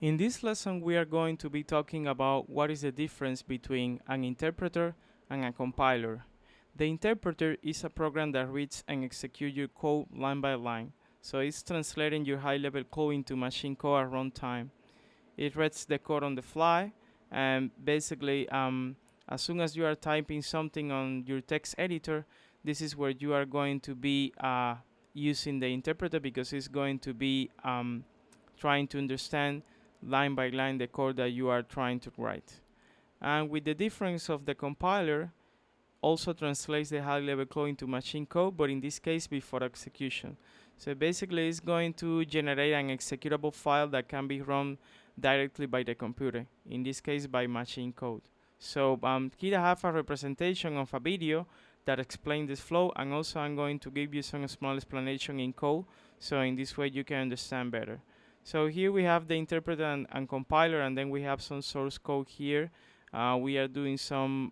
In this lesson, we are going to be talking about what is the difference between an interpreter and a compiler. The interpreter is a program that reads and executes your code line by line. So it's translating your high-level code into machine code at runtime. It reads the code on the fly, and basically, as soon as you are typing something on your text editor, this is where you are going to be using the interpreter, because it's going to be trying to understand line by line the code that you are trying to write. And with the difference of the compiler, also translates the high level code into machine code, but in this case before execution. So basically it's going to generate an executable file that can be run directly by the computer, in this case by machine code. So here I have a representation of a video that explains this flow, and also I'm going to give you some small explanation in code, so in this way you can understand better. So here we have the interpreter and compiler, and then we have some source code here. We are doing some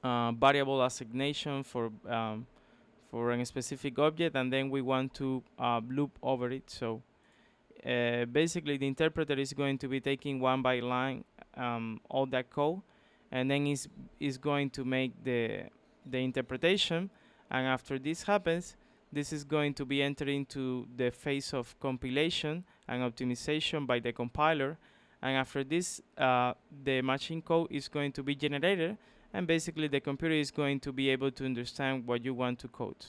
variable assignation for a specific object, and then we want to loop over it. So basically the interpreter is going to be taking one by line all that code, and then is going to make the interpretation, and after this happens, this is going to be entered into the phase of compilation and optimization by the compiler, and after this the machine code is going to be generated, and basically the computer is going to be able to understand what you want to code.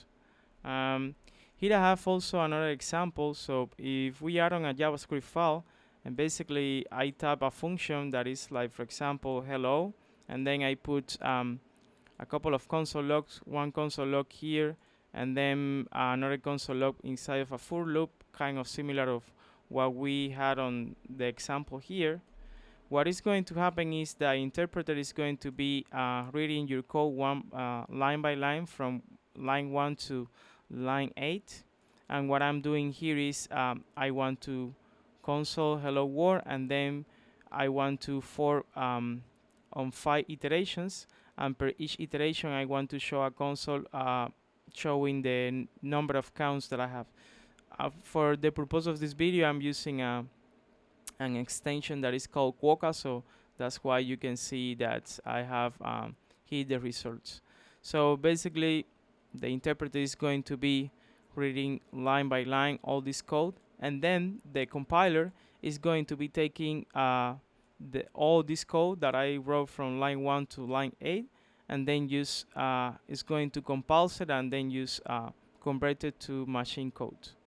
Here I have also another example. So if we are on a JavaScript file, and basically I type a function that is like, for example, hello, and then I put a couple of console logs, one console log here, and then another console log inside of a for loop, kind of similar of what we had on the example here. What is going to happen is the interpreter is going to be reading your code line by line from line 1 to line 8. And what I'm doing here is I want to console hello world, and then I want to for on 5 iterations, and per each iteration I want to show a console showing the number of counts that I have. For the purpose of this video, I'm using an extension that is called Quokka, so that's why you can see that I have here the results. So basically the interpreter is going to be reading line by line all this code, and then the compiler is going to be taking all this code that I wrote from line 1 to line 8, and then is going to compile it and then convert it to machine code.